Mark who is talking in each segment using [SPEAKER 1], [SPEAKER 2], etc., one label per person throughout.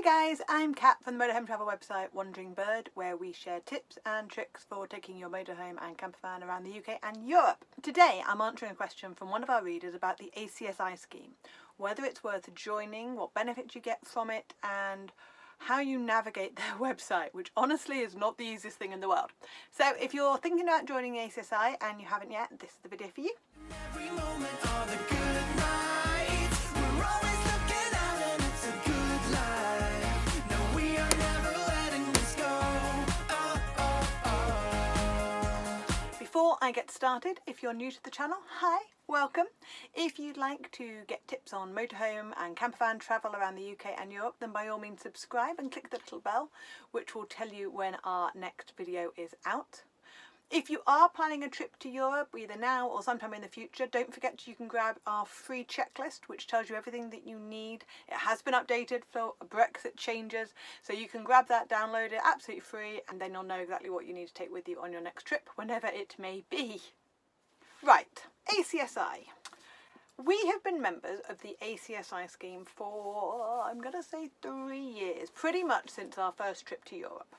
[SPEAKER 1] Hi guys, I'm Kat from the motorhome travel website Wandering Bird, where we share tips and tricks for taking your motorhome and campervan around the UK and Europe. Today I'm answering a question from one of our readers about the ACSI scheme, whether it's worth joining, what benefits you get from it, and how you navigate their website, which honestly is not the easiest thing in the world. So if you're thinking about joining ACSI and you haven't yet, this is the video for you.
[SPEAKER 2] Every moment are the good nights. We're always looking out and it's a good life. No, we are never letting this go. Oh, oh, oh.
[SPEAKER 1] Before I get started, if you're new to the channel, hi, welcome. If you'd like to get tips on motorhome and campervan travel around the UK and Europe, then by all means subscribe and click the little bell, which will tell you when our next video is out. If you are planning a trip to Europe, either now or sometime in the future, don't forget you can grab our free checklist, which tells you everything that you need. It has been updated for Brexit changes, so you can grab that, download it, absolutely free, and then you'll know exactly what you need to take with you on your next trip, whenever it may be. Right, ACSI. We have been members of the ACSI scheme for, I'm going to say 3 years, pretty much since our first trip to Europe.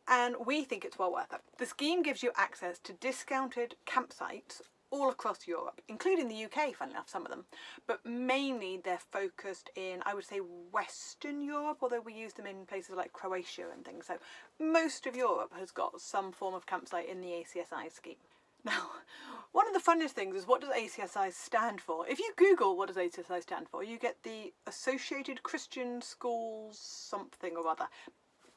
[SPEAKER 1] And we think it's well worth it. The scheme gives you access to discounted campsites all across Europe, including the UK, funnily enough, some of them. But mainly they're focused in, I would say, Western Europe, although we use them in places like Croatia and things. So most of Europe has got some form of campsite in the ACSI scheme. Now, one of the funniest things is, what does ACSI stand for? If you Google what does ACSI stand for, you get the Associated Christian Schools something or other.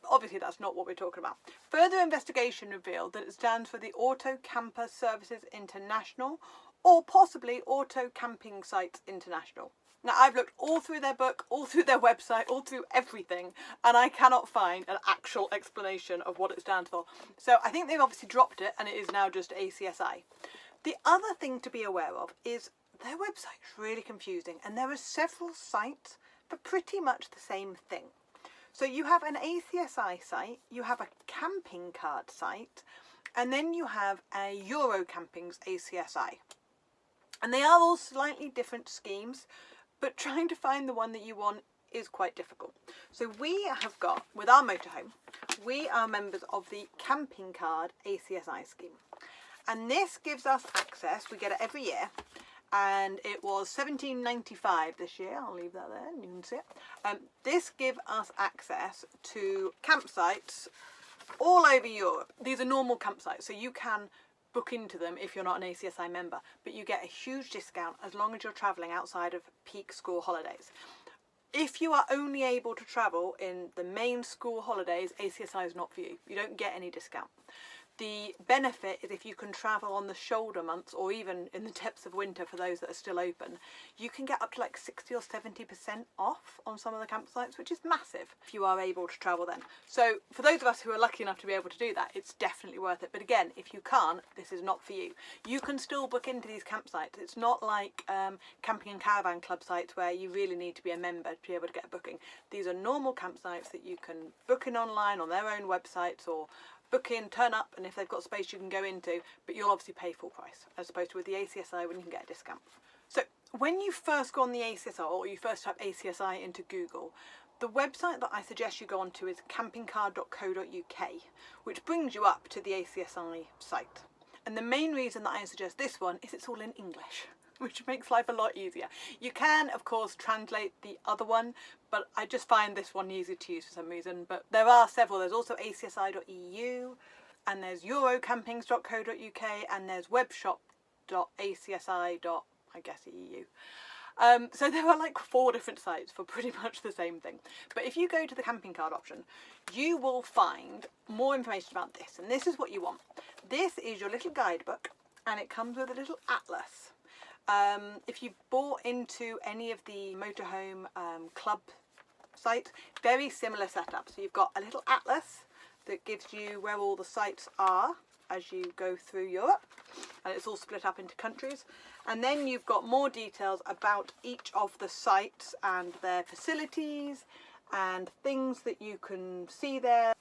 [SPEAKER 1] Obviously that's not what we're talking about. Further investigation revealed that it stands for the Auto Camper Services International, or possibly Auto Camping Sites International. Now, I've looked all through their book, all through their website, all through everything, and I cannot find an actual explanation of what it stands for. So I think they've obviously dropped it and it is now just ACSI. The other thing to be aware of is their website is really confusing, and there are several sites for pretty much the same thing. So you have an ACSI site, you have a camping card site, and then you have a Eurocamping's ACSI. And they are all slightly different schemes, but trying to find the one that you want is quite difficult. So we have got, with our motorhome, we are members of the Camping Card ACSI scheme. And this gives us access, we get it every year, and it was $17.95 this year. I'll leave that there and you can see it. This gives us access to campsites all over Europe. These are normal campsites, so you can book into them if you're not an ACSI member, but you get a huge discount as long as you're travelling outside of peak school holidays. If you are only able to travel in the main school holidays, ACSI is not for you. You don't get any discount. The benefit is if you can travel on the shoulder months, or even in the depths of winter for those that are still open, you can get up to like 60 or 70% off on some of the campsites, which is massive if you are able to travel then. So for those of us who are lucky enough to be able to do that, it's definitely worth it. But again, if you can't, this is not for you. You can still book into these campsites. It's not like camping and caravan club sites where you really need to be a member to be able to get a booking. These are normal campsites that you can book in online on their own websites, or book in, turn up, and if they've got space you can go into, but you'll obviously pay full price, as opposed to with the ACSI when you can get a discount. So when you first go on the ACSI, or you first type ACSI into Google, the website that I suggest you go onto is campingcard.co.uk, which brings you up to the ACSI site. And the main reason that I suggest this one is it's all in English, which makes life a lot easier. You can, of course, translate the other one, but I just find this one easier to use for some reason. But there are several. There's also acsi.eu, and there's eurocampings.co.uk, and there's webshop.acsi.eu. So there are like 4 different sites for pretty much the same thing. But if you go to the camping card option, you will find more information about this, and this is what you want. This is your little guidebook, and it comes with a little atlas. If you bought into any of the motorhome club sites, very similar setup. So you've got a little atlas that gives you where all the sites are as you go through Europe, and it's all split up into countries. And then you've got more details about each of the sites and their facilities and things that you can see there,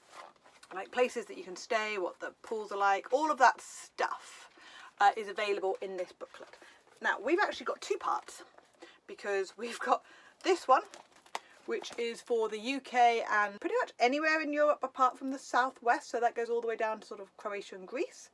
[SPEAKER 1] like places that you can stay, what the pools are like. All of that stuff is available in this booklet. Now, we've actually got 2 parts, because we've got this one, which is for the UK and pretty much anywhere in Europe apart from the southwest, so that goes all the way down to sort of Croatia and Greece.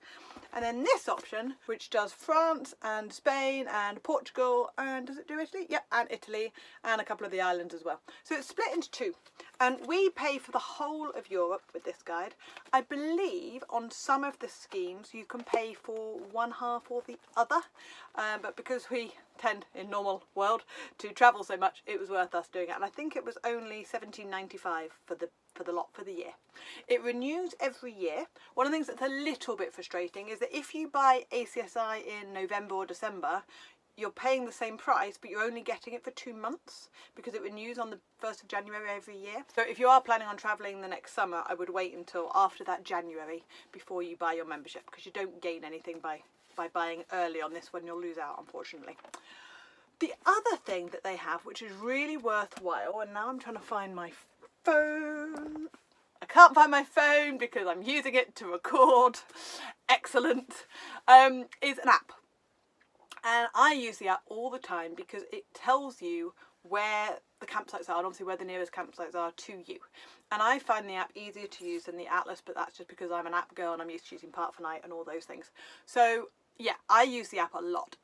[SPEAKER 1] And then this option, which does France and Spain and Portugal, and does it do Italy? Yep, and Italy, and a couple of the islands as well. So it's split into two. And we pay for the whole of Europe with this guide. I believe on some of the schemes you can pay for one half or the other, but because we tend in normal world to travel so much, it was worth us doing it. And I think it was only £17.95 for the lot for the year. It renews every year. One of the things that's a little bit frustrating is that if you buy ACSI in November or December, you're paying the same price, but you're only getting it for 2 months because it renews on the 1st of January every year. So if you are planning on travelling the next summer, I would wait until after that January before you buy your membership, because you don't gain anything by buying early on this one. You'll lose out, unfortunately. The other thing that they have, which is really worthwhile, and now I'm trying to find my phone. I can't find my phone because I'm using it to record. Excellent. Is an app. And I use the app all the time because it tells you where the campsites are and obviously where the nearest campsites are to you. And I find the app easier to use than the Atlas, but that's just because I'm an app girl and I'm used to using Park for Night and all those things. So yeah, I use the app a lot.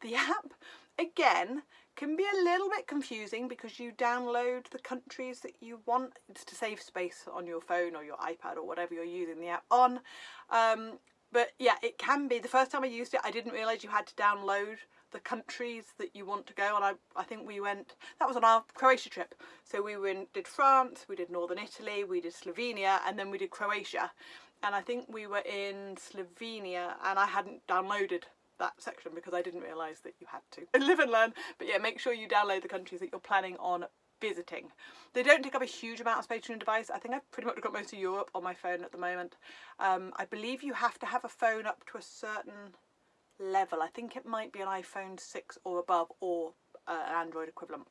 [SPEAKER 1] The app, again, can be a little bit confusing because you download the countries that you want. It's to save space on your phone or your iPad or whatever you're using the app on. But yeah, it can be. The first time I used it, I didn't realise you had to download the countries that you want to go. And I think we went, that was on our Croatia trip. So we did France, we did Northern Italy, we did Slovenia, and then we did Croatia. And I think we were in Slovenia and I hadn't downloaded that section because I didn't realise that you had to. Live and learn. But yeah, make sure you download the countries that you're planning on visiting. They don't take up a huge amount of space on your device. I think I've pretty much got most of Europe on my phone at the moment. I believe you have to have a phone up to a certain level. I think it might be an iPhone 6 or above, or an Android equivalent.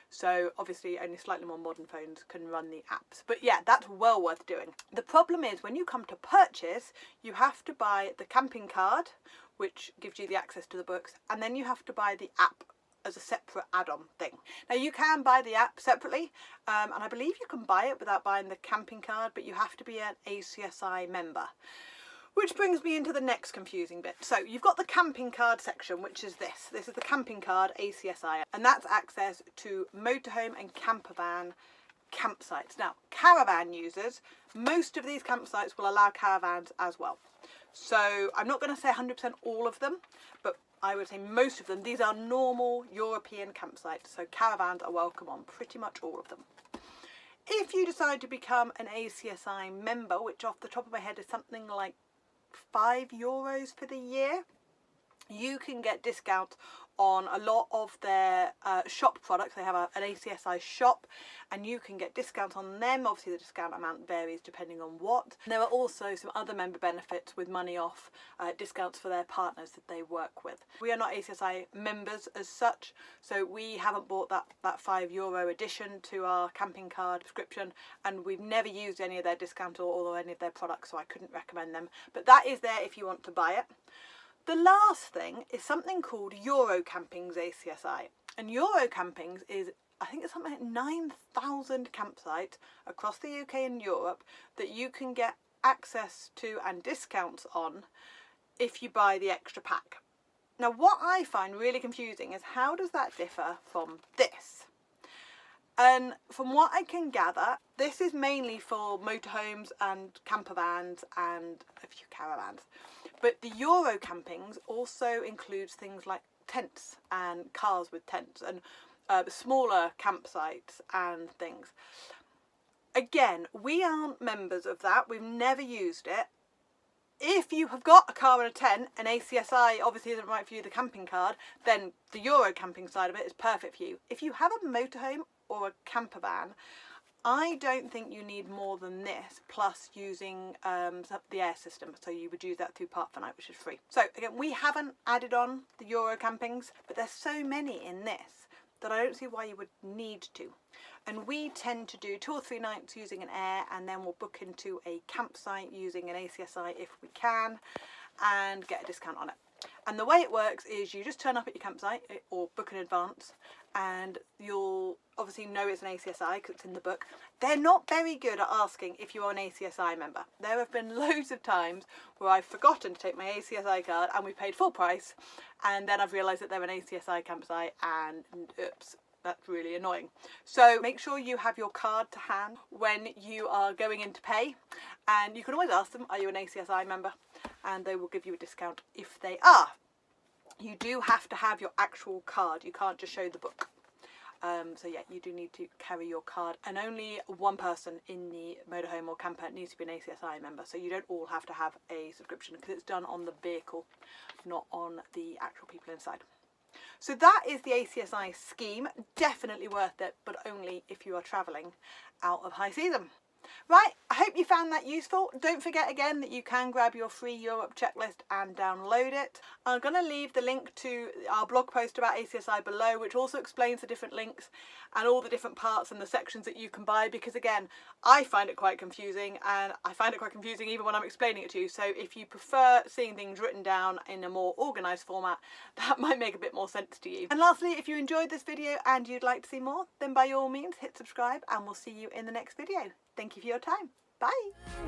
[SPEAKER 1] So obviously only slightly more modern phones can run the apps. But yeah, that's well worth doing. The problem is when you come to purchase, you have to buy the camping card, which gives you the access to the books, and then you have to buy the app as a separate add-on thing. Now you can buy the app separately, and I believe you can buy it without buying the camping card, but you have to be an ACSI member. Which brings me into the next confusing bit. So you've got the camping card section, which is this. This is the camping card ACSI, and that's access to motorhome and campervan campsites. Now, caravan users, most of these campsites will allow caravans as well. So I'm not going to say 100% all of them, but I would say most of them. These are normal European campsites, so caravans are welcome on pretty much all of them. If you decide to become an ACSI member, which off the top of my head is something like €5 for the year, you can get discounts on a lot of their shop products. They have an ACSI shop and you can get discounts on them. Obviously the discount amount varies depending on what. And there are also some other member benefits with money off, discounts for their partners that they work with. We are not ACSI members as such, so we haven't bought that €5 addition to our camping card subscription, and we've never used any of their discounts or any of their products, so I couldn't recommend them. But that is there if you want to buy it. The last thing is something called Eurocamping's ACSI. And Eurocamping's is, I think it's something like 9,000 campsites across the UK and Europe that you can get access to and discounts on if you buy the extra pack. Now what I find really confusing is how does that differ from this? And from what I can gather, this is mainly for motorhomes and campervans and a few caravans. But the Eurocampings also includes things like tents and cars with tents and smaller campsites and things. Again, we aren't members of that. We've never used it. If you have got a car and a tent and ACSI obviously isn't right for you, the camping card, then the Eurocamping side of it is perfect for you. If you have a motorhome or a campervan, I don't think you need more than this, plus using the air system. So you would use that through Park for Night, which is free. So again, we haven't added on the Eurocampings, but there's so many in this that I don't see why you would need to. And we tend to do 2 or 3 nights using an air, and then we'll book into a campsite using an ACSI if we can, and get a discount on it. And the way it works is you just turn up at your campsite or book in advance, and you'll obviously know it's an ACSI because it's in the book. They're not very good at asking if you're an ACSI member. There have been loads of times where I've forgotten to take my ACSI card and we paid full price, and then I've realised that they're an ACSI campsite and oops, that's really annoying. So make sure you have your card to hand when you are going in to pay, and you can always ask them, are you an ACSI member? And they will give you a discount if they are. You do have to have your actual card, you can't just show the book. So yeah, you do need to carry your card, and only one person in the motorhome or camper needs to be an ACSI member, so you don't all have to have a subscription because it's done on the vehicle, not on the actual people inside. So that is the ACSI scheme. Definitely worth it, but only if you are travelling out of high season. Right, I hope you found that useful. Don't forget again that you can grab your free Europe checklist and download it. I'm going to leave the link to our blog post about ACSI below, which also explains the different links and all the different parts and the sections that you can buy, because again, I find it quite confusing, and I find it quite confusing even when I'm explaining it to you. So if you prefer seeing things written down in a more organised format, that might make a bit more sense to you. And lastly, if you enjoyed this video and you'd like to see more, then by all means hit subscribe, and we'll see you in the next video. Thank you for your time. Bye.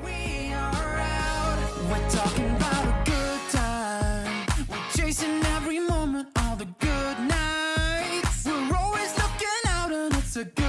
[SPEAKER 2] We are out. We're talking about a good time. We're chasing every moment, all the good nights. We're always looking out, and it's a good